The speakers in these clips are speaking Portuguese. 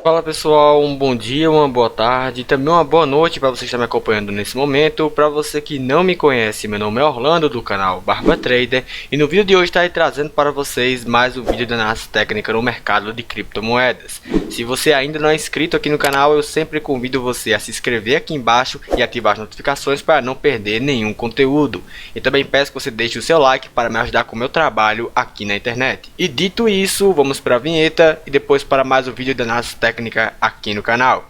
Fala pessoal, um bom dia, uma boa tarde e também uma boa noite para você que está me acompanhando nesse momento. Para você que não me conhece, meu nome é Orlando do canal Barba Trader e no vídeo de hoje estarei trazendo para vocês mais um vídeo de análise técnica no mercado de criptomoedas. Se você ainda não é inscrito aqui no canal, eu sempre convido você a se inscrever aqui embaixo e ativar as notificações para não perder nenhum conteúdo. E também peço que você deixe o seu like para me ajudar com o meu trabalho aqui na internet. E dito isso, vamos para a vinheta e depois para mais um vídeo de análise técnica aqui no canal.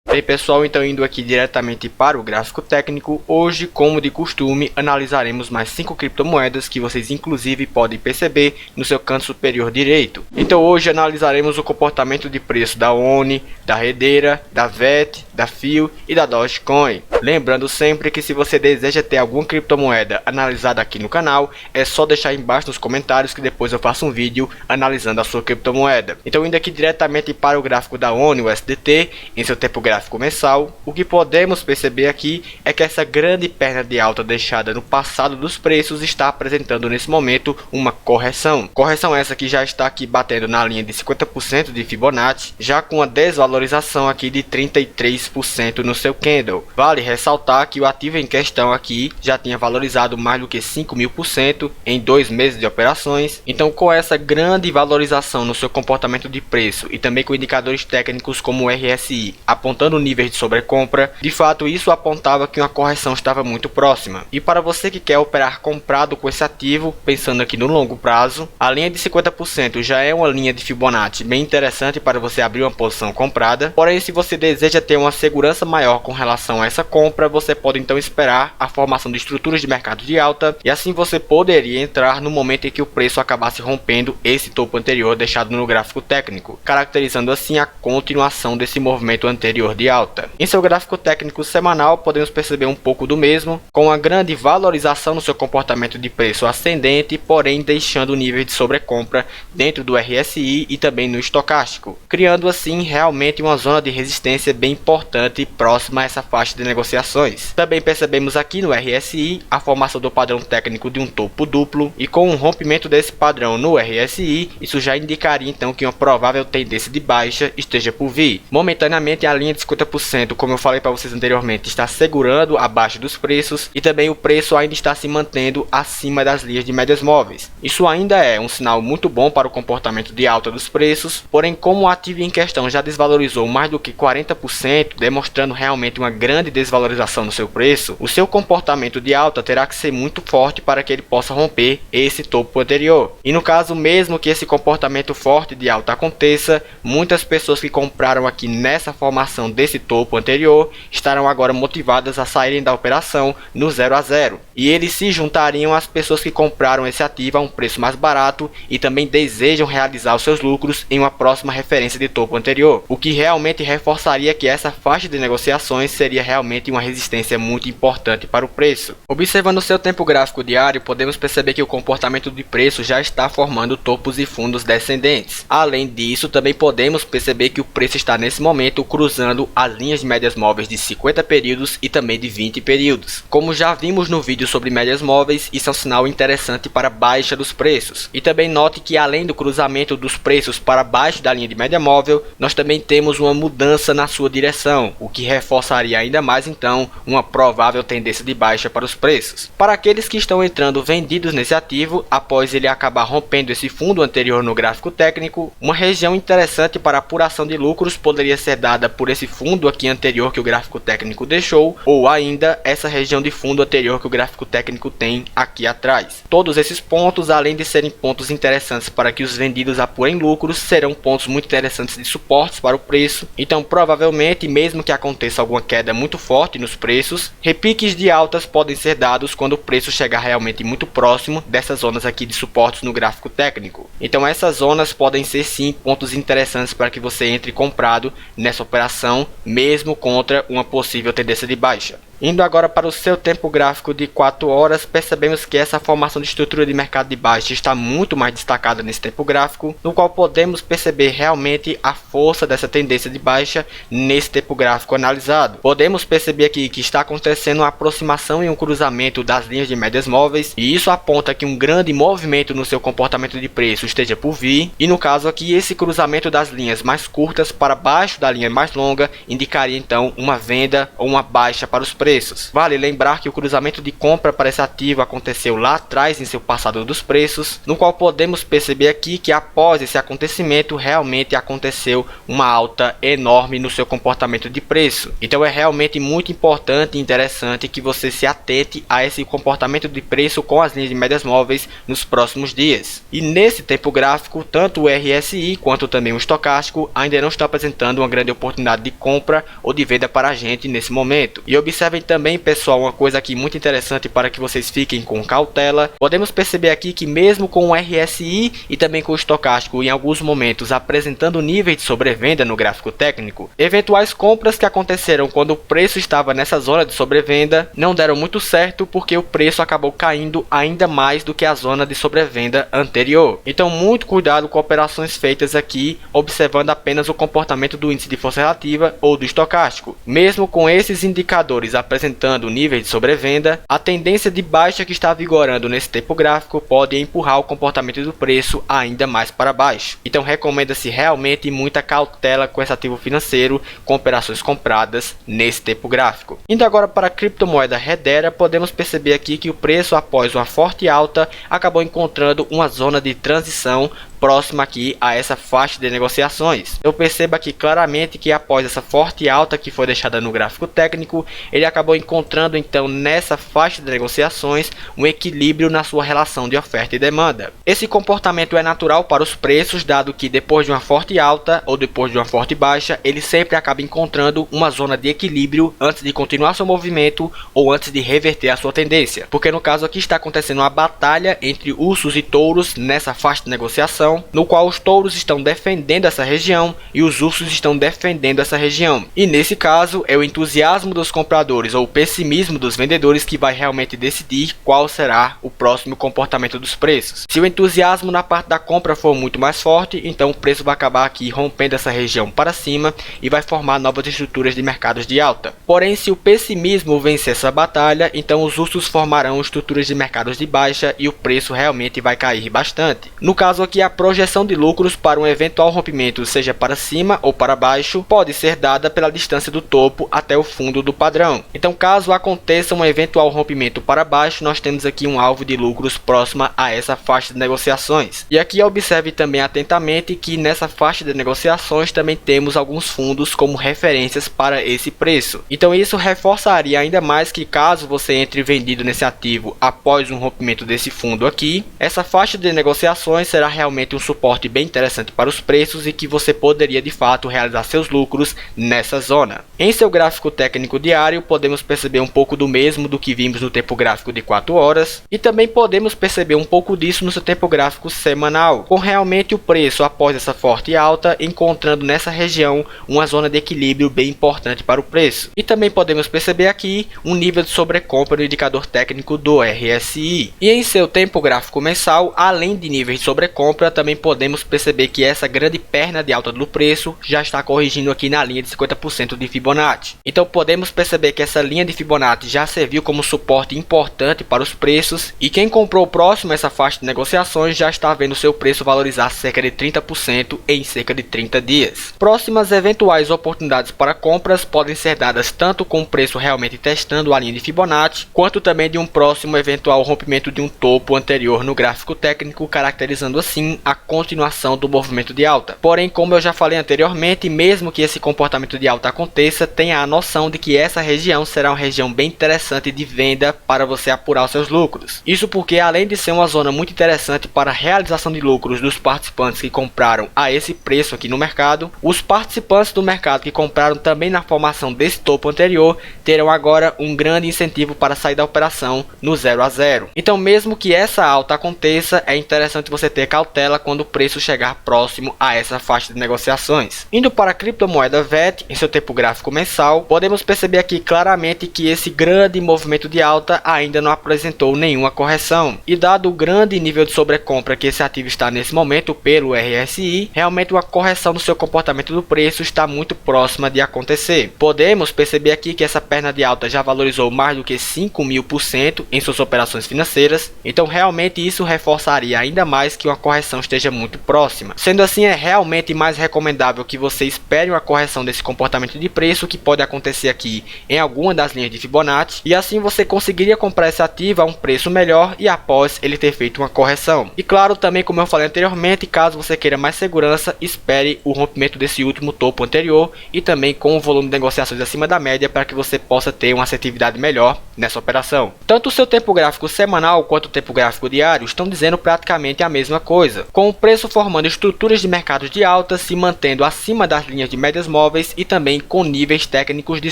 E aí pessoal, então indo aqui diretamente para o gráfico técnico, hoje como de costume analisaremos mais 5 criptomoedas que vocês inclusive podem perceber no seu canto superior direito. Então hoje analisaremos o comportamento de preço da ONI, da Hedera, da VET, da FIO e da Dogecoin. Lembrando sempre que se você deseja ter alguma criptomoeda analisada aqui no canal, é só deixar aí embaixo nos comentários que depois eu faço um vídeo analisando a sua criptomoeda. Então indo aqui diretamente para o gráfico da ONI, o USDT, em seu tempo gráfico mensal, o que podemos perceber aqui é que essa grande perna de alta deixada no passado dos preços está apresentando nesse momento uma correção. Correção essa que já está aqui batendo na linha de 50% de Fibonacci, já com a desvalorização aqui de 33% no seu candle. Vale ressaltar que o ativo em questão aqui já tinha valorizado mais do que 5.000% em 2 meses de operações. Então com essa grande valorização no seu comportamento de preço e também com indicadores técnicos como o RSI apontando níveis de sobrecompra, de fato isso apontava que uma correção estava muito próxima. E para você que quer operar comprado com esse ativo, pensando aqui no longo prazo, a linha de 50% já é uma linha de Fibonacci bem interessante para você abrir uma posição comprada. Porém, se você deseja ter uma segurança maior com relação a essa compra, você pode então esperar a formação de estruturas de mercado de alta e assim você poderia entrar no momento em que o preço acabasse rompendo esse topo anterior deixado no gráfico técnico, caracterizando assim a continuação desse movimento anterior de alta. Em seu gráfico técnico semanal podemos perceber um pouco do mesmo, com uma grande valorização no seu comportamento de preço ascendente, porém deixando o nível de sobrecompra dentro do RSI e também no estocástico, criando assim realmente uma zona de resistência bem importante próxima a essa faixa de negociações. Também percebemos aqui no RSI a formação do padrão técnico de um topo duplo e com um rompimento desse padrão no RSI, isso já indicaria então que uma provável tendência de baixa esteja por vir. Momentaneamente a linha de 50%, como eu falei para vocês anteriormente, está segurando abaixo dos preços e também o preço ainda está se mantendo acima das linhas de médias móveis. Isso ainda é um sinal muito bom para o comportamento de alta dos preços, porém como o ativo em questão já desvalorizou mais do que 40%, demonstrando realmente uma grande desvalorização no seu preço, o seu comportamento de alta terá que ser muito forte para que ele possa romper esse topo anterior. E no caso mesmo que esse comportamento forte de alta aconteça, muitas pessoas que compraram aqui nessa formação desse topo anterior estarão agora motivadas a saírem da operação no 0 a 0 e eles se juntariam às pessoas que compraram esse ativo a um preço mais barato e também desejam realizar os seus lucros em uma próxima referência de topo anterior, o que realmente reforçaria que essa faixa de negociações seria realmente uma resistência muito importante para o preço. Observando o seu tempo gráfico diário, podemos perceber que o comportamento de preço já está formando topos e fundos descendentes. Além disso, também podemos perceber que o preço está nesse momento cruzando as linhas de médias móveis de 50 períodos e também de 20 períodos. Como já vimos no vídeo sobre médias móveis, isso é um sinal interessante para a baixa dos preços. E também note que além do cruzamento dos preços para baixo da linha de média móvel, nós também temos uma mudança na sua direção, o que reforçaria ainda mais então uma provável tendência de baixa para os preços. Para aqueles que estão entrando vendidos nesse ativo, após ele acabar rompendo esse fundo anterior no gráfico técnico, uma região interessante para apuração de lucros poderia ser dada por esse fundo aqui anterior que o gráfico técnico deixou, ou ainda essa região de fundo anterior que o gráfico técnico tem aqui atrás. Todos esses pontos, além de serem pontos interessantes para que os vendidos apurem lucros, serão pontos muito interessantes de suportes para o preço. Então provavelmente, mesmo que aconteça alguma queda muito forte nos preços, repiques de altas podem ser dados quando o preço chegar realmente muito próximo dessas zonas aqui de suportes no gráfico técnico. Então essas zonas podem ser sim pontos interessantes para que você entre comprado nessa operação, mesmo contra uma possível tendência de baixa. Indo agora para o seu tempo gráfico de 4 horas, percebemos que essa formação de estrutura de mercado de baixa está muito mais destacada nesse tempo gráfico, no qual podemos perceber realmente a força dessa tendência de baixa nesse tempo gráfico analisado. Podemos perceber aqui que está acontecendo uma aproximação e um cruzamento das linhas de médias móveis, e isso aponta que um grande movimento no seu comportamento de preço esteja por vir, e no caso aqui esse cruzamento das linhas mais curtas para baixo da linha mais longa indicaria então uma venda ou uma baixa para os preços. Vale lembrar que o cruzamento de compra para esse ativo aconteceu lá atrás em seu passado dos preços, no qual podemos perceber aqui que após esse acontecimento realmente aconteceu uma alta enorme no seu comportamento de preço. Então é realmente muito importante e interessante que você se atente a esse comportamento de preço com as linhas de médias móveis nos próximos dias. E nesse tempo gráfico, tanto o RSI quanto também o estocástico ainda não estão apresentando uma grande oportunidade de compra ou de venda para a gente nesse momento. E observem também, pessoal, uma coisa aqui muito interessante para que vocês fiquem com cautela. Podemos perceber aqui que mesmo com o RSI e também com o estocástico em alguns momentos apresentando níveis de sobrevenda no gráfico técnico, eventuais compras que aconteceram quando o preço estava nessa zona de sobrevenda não deram muito certo, porque o preço acabou caindo ainda mais do que a zona de sobrevenda anterior. Então muito cuidado com operações feitas aqui observando apenas o comportamento do índice de força relativa ou do estocástico. Mesmo com esses indicadores apresentando níveis de sobrevenda, a tendência de baixa que está vigorando nesse tempo gráfico pode empurrar o comportamento do preço ainda mais para baixo. Então recomenda-se realmente muita cautela com esse ativo financeiro com operações compradas nesse tempo gráfico. Indo agora para a criptomoeda Hedera, podemos perceber aqui que o preço após uma forte alta acabou encontrando uma zona de transição próxima aqui a essa faixa de negociações. Eu percebo aqui claramente que após essa forte alta que foi deixada no gráfico técnico, ele acabou encontrando então nessa faixa de negociações um equilíbrio na sua relação de oferta e demanda. Esse comportamento é natural para os preços, dado que depois de uma forte alta ou depois de uma forte baixa, ele sempre acaba encontrando uma zona de equilíbrio antes de continuar seu movimento ou antes de reverter a sua tendência. Porque no caso aqui está acontecendo uma batalha entre ursos e touros nessa faixa de negociação, no qual os touros estão defendendo essa região e os ursos estão defendendo essa região. E nesse caso é o entusiasmo dos compradores ou o pessimismo dos vendedores que vai realmente decidir qual será o próximo comportamento dos preços. Se o entusiasmo na parte da compra for muito mais forte, então o preço vai acabar aqui rompendo essa região para cima e vai formar novas estruturas de mercados de alta. Porém, se o pessimismo vencer essa batalha, então os ursos formarão estruturas de mercados de baixa e o preço realmente vai cair bastante. No caso aqui, a projeção de lucros para um eventual rompimento, seja para cima ou para baixo, pode ser dada pela distância do topo até o fundo do padrão. Então, caso aconteça um eventual rompimento para baixo, nós temos aqui um alvo de lucros próxima a essa faixa de negociações. E aqui observe também atentamente que nessa faixa de negociações também temos alguns fundos como referências para esse preço. Então isso reforçaria ainda mais que caso você entre vendido nesse ativo após um rompimento desse fundo aqui, essa faixa de negociações será realmente um suporte bem interessante para os preços e que você poderia de fato realizar seus lucros nessa zona. Em seu gráfico técnico diário, podemos perceber um pouco do mesmo do que vimos no tempo gráfico de 4 horas e também podemos perceber um pouco disso no seu tempo gráfico semanal, com realmente o preço após essa forte alta encontrando nessa região uma zona de equilíbrio bem importante para o preço. E também podemos perceber aqui um nível de sobrecompra no indicador técnico do RSI. E em seu tempo gráfico mensal, além de níveis de sobrecompra, também podemos perceber que essa grande perna de alta do preço já está corrigindo aqui na linha de 50% de Fibonacci. Então podemos perceber que essa linha de Fibonacci já serviu como suporte importante para os preços e quem comprou próximo a essa faixa de negociações já está vendo seu preço valorizar cerca de 30% em cerca de 30 dias. Próximas eventuais oportunidades para compras podem ser dadas tanto com o preço realmente testando a linha de Fibonacci, quanto também de um próximo eventual rompimento de um topo anterior no gráfico técnico, caracterizando assim a continuação do movimento de alta. Porém, como eu já falei anteriormente, mesmo que esse comportamento de alta aconteça, tenha a noção de que essa região será uma região bem interessante de venda para você apurar os seus lucros. Isso porque, além de ser uma zona muito interessante para a realização de lucros dos participantes que compraram a esse preço aqui no mercado, os participantes do mercado que compraram também na formação desse topo anterior terão agora um grande incentivo para sair da operação no 0 a 0. Então, mesmo que essa alta aconteça, é interessante você ter cautela cautela quando o preço chegar próximo a essa faixa de negociações. Indo para a criptomoeda VET, em seu tempo gráfico mensal, podemos perceber aqui claramente que esse grande movimento de alta ainda não apresentou nenhuma correção. E dado o grande nível de sobrecompra que esse ativo está nesse momento pelo RSI, realmente uma correção no seu comportamento do preço está muito próxima de acontecer. Podemos perceber aqui que essa perna de alta já valorizou mais do que 5.000% em suas operações financeiras, então realmente isso reforçaria ainda mais que uma correção esteja muito próxima. Sendo assim, é realmente mais recomendável que você espere uma correção desse comportamento de preço, que pode acontecer aqui em alguma das linhas de Fibonacci, e assim você conseguiria comprar esse ativo a um preço melhor e após ele ter feito uma correção. E claro, também como eu falei anteriormente, caso você queira mais segurança, espere o rompimento desse último topo anterior e também com o volume de negociações acima da média para que você possa ter uma assertividade melhor nessa operação. Tanto o seu tempo gráfico semanal quanto o tempo gráfico diário estão dizendo praticamente a mesma coisa, com o preço formando estruturas de mercados de alta, se mantendo acima das linhas de médias móveis e também com níveis técnicos de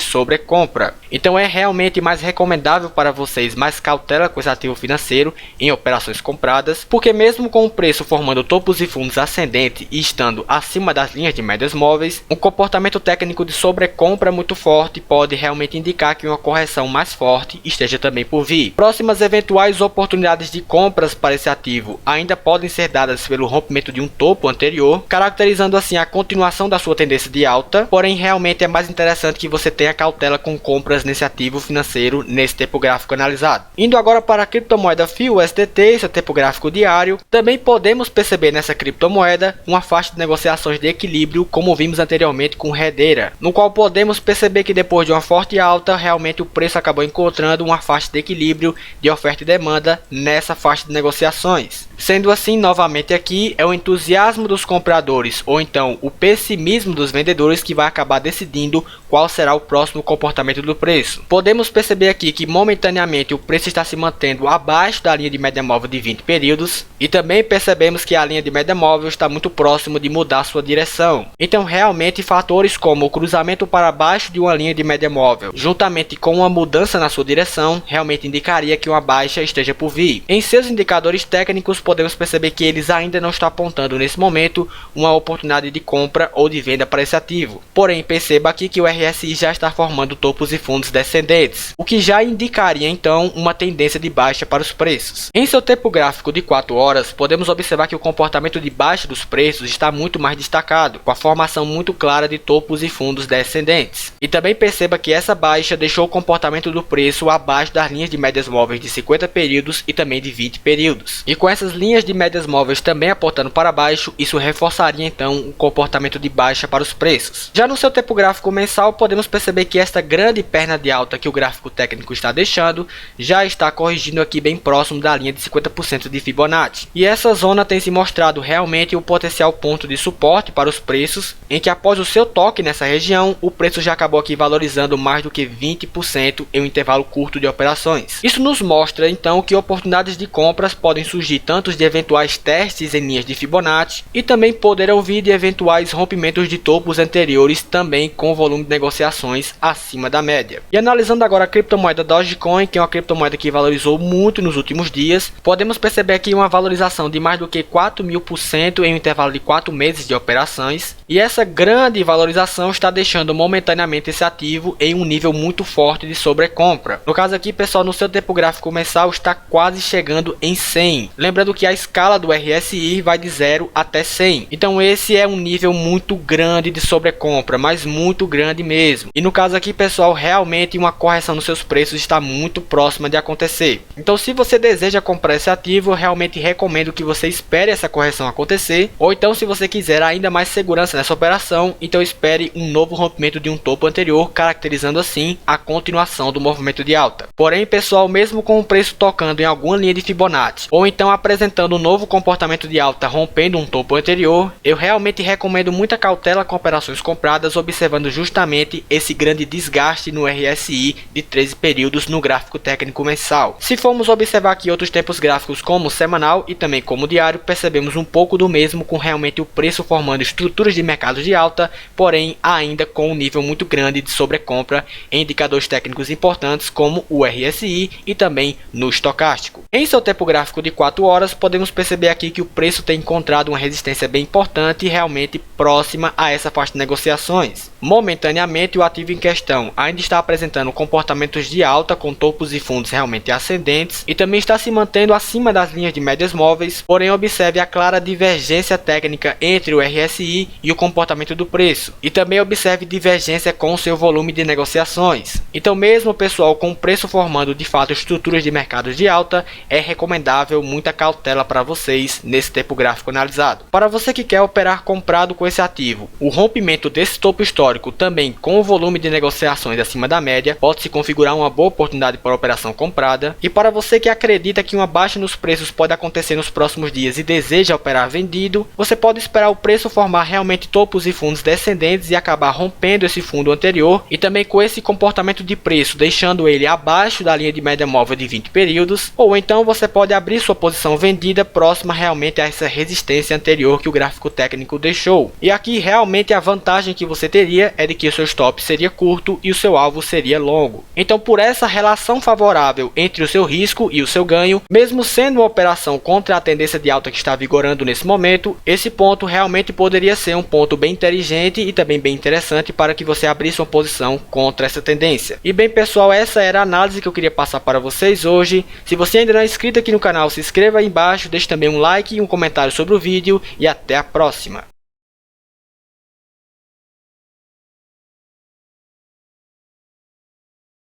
sobrecompra. Então é realmente mais recomendável para vocês mais cautela com esse ativo financeiro em operações compradas, porque mesmo com o preço formando topos e fundos ascendentes e estando acima das linhas de médias móveis, um comportamento técnico de sobrecompra muito forte pode realmente indicar que uma correção mais forte esteja também por vir. Próximas eventuais oportunidades de compras para esse ativo ainda podem ser dadas pelo rompimento de um topo anterior, caracterizando assim a continuação da sua tendência de alta, porém realmente é mais interessante que você tenha cautela com compras nesse ativo financeiro nesse tempo gráfico analisado. Indo agora para a criptomoeda FIUSDT, seu tempo gráfico diário, também podemos perceber nessa criptomoeda uma faixa de negociações de equilíbrio, como vimos anteriormente com Hedera, no qual podemos perceber que depois de uma forte alta, realmente o preço acabou encontrando uma faixa de equilíbrio de oferta e demanda nessa faixa de negociações. Sendo assim, novamente aqui é o entusiasmo dos compradores ou então o pessimismo dos vendedores que vai acabar decidindo qual será o próximo comportamento do preço. Podemos perceber aqui que momentaneamente o preço está se mantendo abaixo da linha de média móvel de 20 períodos e também percebemos que a linha de média móvel está muito próximo de mudar sua direção. Então realmente fatores como o cruzamento para baixo de uma linha de média móvel, juntamente com uma mudança na sua direção, realmente indicaria que uma baixa esteja por vir. Em seus indicadores técnicos podemos perceber que eles ainda não estão apontando nesse momento uma oportunidade de compra ou de venda para esse ativo. Porém, perceba aqui que o RSI já está formando topos e fundos descendentes, o que já indicaria então uma tendência de baixa para os preços. Em seu tempo gráfico de 4 horas, podemos observar que o comportamento de baixa dos preços está muito mais destacado, com a formação muito clara de topos e fundos descendentes. E também perceba que essa baixa deixou o comportamento do preço abaixo das linhas de médias móveis de 50 períodos e também de 20 períodos. E com essas linhas de médias móveis também apontando para baixo, isso reforçaria então o comportamento de baixa para os preços. Já no seu tempo gráfico mensal, podemos perceber que esta grande perna de alta que o gráfico técnico está deixando, já está corrigindo aqui bem próximo da linha de 50% de Fibonacci. E essa zona tem se mostrado realmente o potencial ponto de suporte para os preços, em que após o seu toque nessa região, o preço já acabou aqui valorizando mais do que 20% em um intervalo curto de operações. Isso nos mostra então que oportunidades de compras podem surgir tanto de eventuais testes em linhas de Fibonacci e também poderão vir de eventuais rompimentos de topos anteriores também com volume de negociações acima da média. E analisando agora a criptomoeda Dogecoin, que é uma criptomoeda que valorizou muito nos últimos dias, podemos perceber aqui uma valorização de mais do que 4.000% em um intervalo de 4 meses de operações, e essa grande valorização está deixando momentaneamente esse ativo em um nível muito forte de sobrecompra. No caso aqui, pessoal, no seu tempo gráfico mensal está quase chegando em 100. Lembrando que a escala do RSI vai de 0 até 100. Então esse é um nível muito grande de sobrecompra, mas muito grande mesmo. E no caso aqui, pessoal, realmente uma correção nos seus preços está muito próxima de acontecer. Então se você deseja comprar esse ativo, eu realmente recomendo que você espere essa correção acontecer. Ou então se você quiser ainda mais segurança nessa operação, então espere um novo rompimento de um topo anterior, caracterizando assim a continuação do movimento de alta. Porém, pessoal, mesmo com o preço tocando em alguma linha de Fibonacci, ou então apresentando um novo comportamento de alta rompendo um topo anterior, eu realmente recomendo muita cautela com operações compradas, observando justamente esse grande desgaste no RSI de 13 períodos no gráfico técnico mensal. Se formos observar aqui outros tempos gráficos como semanal e também como diário, percebemos um pouco do mesmo, com realmente o preço formando estruturas de mercado de alta, porém ainda com um nível muito grande de sobrecompra em indicadores técnicos importantes como o RSI e também no estocástico. Em seu tempo gráfico de 4 horas, podemos perceber aqui que o preço tem encontrado uma resistência bem importante e realmente próxima a essa faixa de negociações. Momentaneamente, o ativo em questão ainda está apresentando comportamentos de alta com topos e fundos realmente ascendentes e também está se mantendo acima das linhas de médias móveis, porém observe a clara divergência técnica entre o RSI e o comportamento do preço, e também observe divergência com o seu volume de negociações. Então, mesmo pessoal, com o preço formando de fato estruturas de mercados de alta, é recomendável muita cautela para vocês nesse tempo gráfico analisado. Para você que quer operar comprado com esse ativo, o rompimento desse topo histórico também com o volume de negociações acima da média pode se configurar uma boa oportunidade para operação comprada. E para você que acredita que uma baixa nos preços pode acontecer nos próximos dias e deseja operar vendido, você pode esperar o preço formar realmente topos e fundos descendentes e acabar rompendo esse fundo anterior, e também com esse comportamento de preço deixando ele abaixo da linha de média móvel de 20 períodos, ou então você pode abrir sua posição vendida próxima realmente a essa resistência anterior que o gráfico técnico deixou. E aqui realmente a vantagem que você teria é de que o seu stop seria curto e o seu alvo seria longo. Então, por essa relação favorável entre o seu risco e o seu ganho, mesmo sendo uma operação contra a tendência de alta que está vigorando nesse momento, esse ponto realmente poderia ser um ponto bem inteligente e também bem interessante para que você abrisse uma posição contra essa tendência. E bem pessoal, essa era a análise que eu queria passar para vocês hoje. Se você ainda não é inscrito aqui no canal, se inscreva aí embaixo, deixe também um like e um comentário sobre o vídeo e até a próxima.